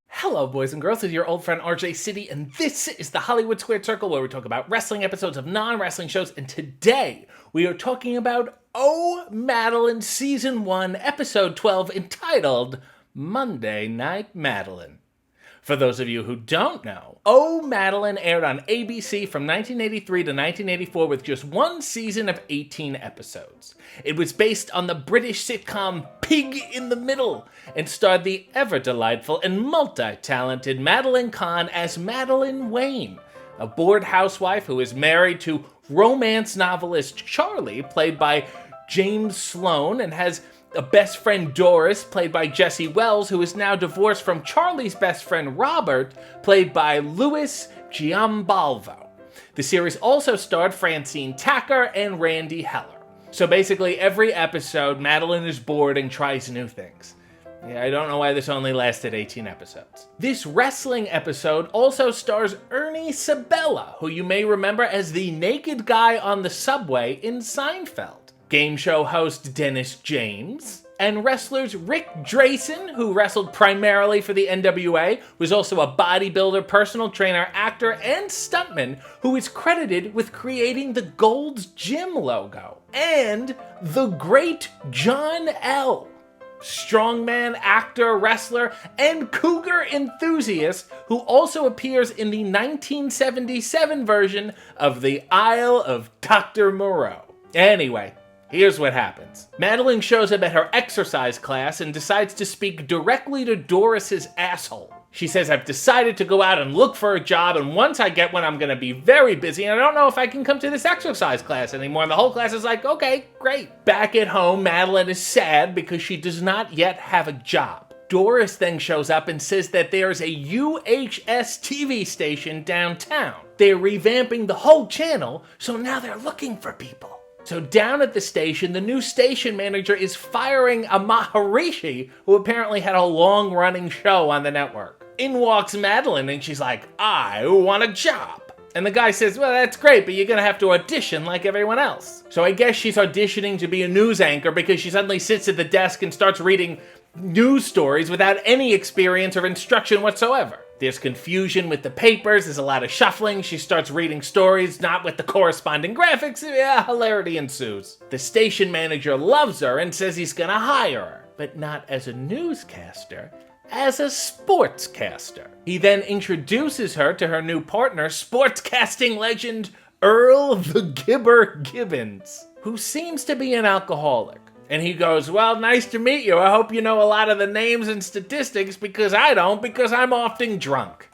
Hello, boys and girls. It's your old friend RJ City, and this is the Hollywood Squared Circle, where we talk about wrestling episodes of non-wrestling shows. And today, we are talking about Oh, Madeline Season 1, Episode 12, entitled Monday Night Madeline. For those of you who don't know, Oh, Madeline aired on ABC from 1983 to 1984 with just one season of 18 episodes. It was based on the British sitcom Pig in the Middle and starred the ever-delightful and multi-talented Madeline Kahn as Madeline Wayne, a bored housewife who is married to romance novelist Charlie, played by James Sloan, and has a best friend Doris, played by Jesse Wells, who is now divorced from Charlie's best friend Robert, played by Louis Giambalvo. The series also starred Francine Tacker and Randy Heller. So basically every episode, Madeline is bored and tries new things. Yeah, I don't know why this only lasted 18 episodes. This wrestling episode also stars Ernie Sabella, who you may remember as the naked guy on the subway in Seinfeld. Game show host Dennis James, and wrestlers Rick Drayson, who wrestled primarily for the NWA, was also a bodybuilder, personal trainer, actor, and stuntman who is credited with creating the Gold's Gym logo, and the great John L., strongman, actor, wrestler, and cougar enthusiast who also appears in the 1977 version of The Isle of Dr. Moreau. Anyway, here's what happens. Madeline shows up at her exercise class and decides to speak directly to Doris's asshole. She says, I've decided to go out and look for a job, and once I get one, I'm going to be very busy, and I don't know if I can come to this exercise class anymore. And the whole class is like, okay, great. Back at home, Madeline is sad because she does not yet have a job. Doris then shows up and says that there's a UHS TV station downtown. They're revamping the whole channel, so now they're looking for people. So down at the station, the new station manager is firing a Maharishi who apparently had a long-running show on the network. In walks Madeline and she's like, I want a job. And the guy says, well, that's great, but you're gonna have to audition like everyone else. So I guess she's auditioning to be a news anchor because she suddenly sits at the desk and starts reading news stories without any experience or instruction whatsoever. There's confusion with the papers, there's a lot of shuffling, she starts reading stories, not with the corresponding graphics, hilarity ensues. The station manager loves her and says he's gonna hire her, but not as a newscaster, as a sportscaster. He then introduces her to her new partner, sportscasting legend Earl the Gibber Gibbons, who seems to be an alcoholic. And he goes, well, nice to meet you. I hope you know a lot of the names and statistics because I don't, because I'm often drunk.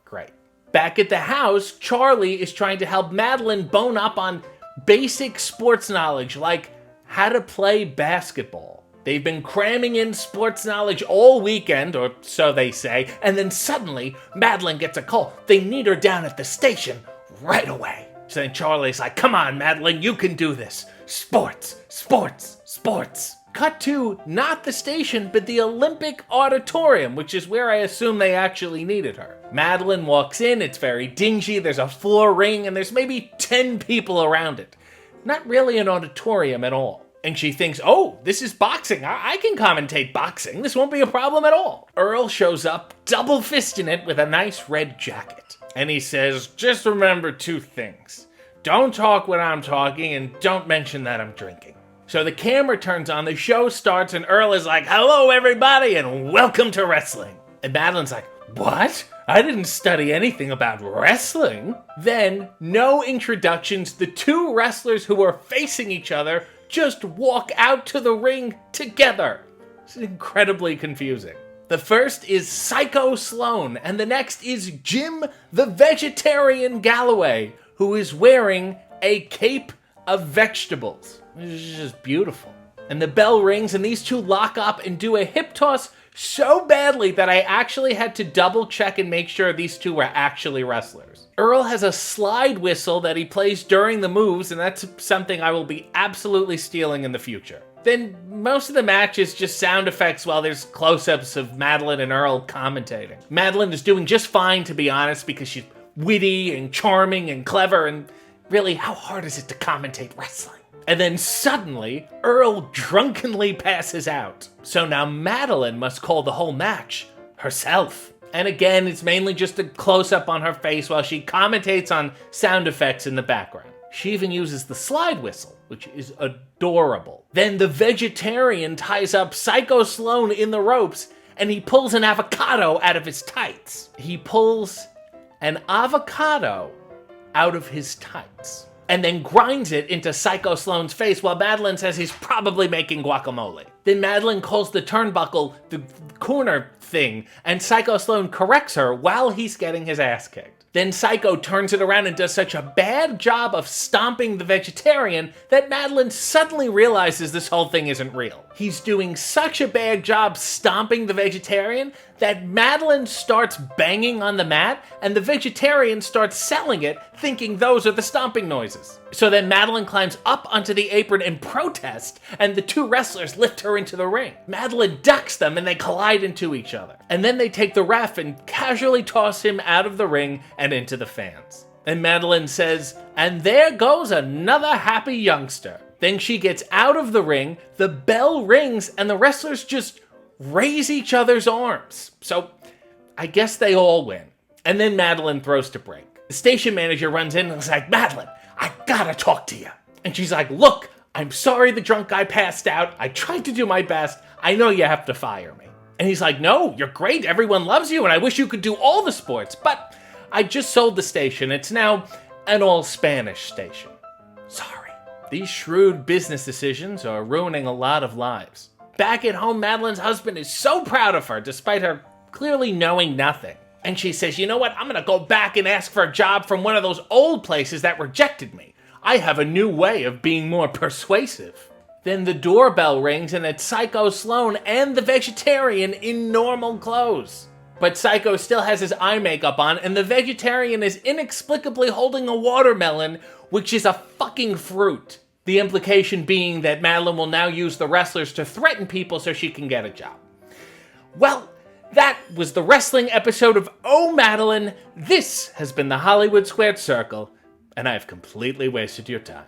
Great. Back at the house, Charlie is trying to help Madeline bone up on basic sports knowledge, like how to play basketball. They've been cramming in sports knowledge all weekend, or so they say, and then suddenly, Madeline gets a call. They need her down at the station right away. So then Charlie's like, come on, Madeline, you can do this. Sports, sports, sports. Cut to not the station, but the Olympic Auditorium, which is where I assume they actually needed her. Madeline walks in, it's very dingy, there's a floor ring, and there's maybe 10 people around it. Not really an auditorium at all. And she thinks, oh, this is boxing. I can commentate boxing. This won't be a problem at all. Earl shows up, double fisting it with a nice red jacket. And he says, just remember two things. Don't talk when I'm talking, and don't mention that I'm drinking. So the camera turns on, the show starts, and Earl is like, hello everybody, and welcome to wrestling. And Madeline's like, what? I didn't study anything about wrestling. Then, no introductions, the two wrestlers who are facing each other just walk out to the ring together. It's incredibly confusing. The first is Psycho Sloan, and the next is Jim the Vegetarian Galloway, who is wearing a cape of vegetables. It's just beautiful. And the bell rings, and these two lock up and do a hip toss so badly that I actually had to double check and make sure these two were actually wrestlers. Earl has a slide whistle that he plays during the moves, and that's something I will be absolutely stealing in the future. Then most of the match is just sound effects while there's close-ups of Madeline and Earl commentating. Madeline is doing just fine, to be honest, because she's witty and charming and clever, and really, how hard is it to commentate wrestling? And then suddenly, Earl drunkenly passes out. So now Madeline must call the whole match herself. And again, it's mainly just a close-up on her face while she commentates on sound effects in the background. She even uses the slide whistle, which is adorable. Then the vegetarian ties up Psycho Sloan in the ropes, and he pulls an avocado out of his tights. He pulls an avocado out of his tights and then grinds it into Psycho Sloan's face while Madeline says he's probably making guacamole. Then Madeline calls the turnbuckle the corner thing, and Psycho Sloan corrects her while he's getting his ass kicked. Then Psycho turns it around and does such a bad job of stomping the vegetarian that Madeline suddenly realizes this whole thing isn't real. He's doing such a bad job stomping the vegetarian that Madeline starts banging on the mat and the vegetarian starts selling it, thinking those are the stomping noises. So then Madeline climbs up onto the apron in protest, and the two wrestlers lift her into the ring. Madeline ducks them and they collide into each other. And then they take the ref and casually toss him out of the ring and into the fans. And Madeline says, "And there goes another happy youngster." Then she gets out of the ring, the bell rings, and the wrestlers just raise each other's arms. So I guess they all win. And then Madeline throws to break. The station manager runs in and is like, "Madeline, I gotta talk to you." And she's like, "Look, I'm sorry the drunk guy passed out. I tried to do my best. I know you have to fire me." And he's like, "No, you're great. Everyone loves you, and I wish you could do all the sports. But I just sold the station. It's now an all-Spanish station. Sorry." These shrewd business decisions are ruining a lot of lives. Back at home, Madeline's husband is so proud of her, despite her clearly knowing nothing. And she says, "You know what? I'm gonna go back and ask for a job from one of those old places that rejected me. I have a new way of being more persuasive." Then the doorbell rings and it's Psycho Sloan and the vegetarian in normal clothes. But Psycho still has his eye makeup on, and the vegetarian is inexplicably holding a watermelon, which is a fucking fruit. The implication being that Madeline will now use the wrestlers to threaten people so she can get a job. Well, that was the wrestling episode of Oh Madeline. This has been the Hollywood Squared Circle, and I've completely wasted your time.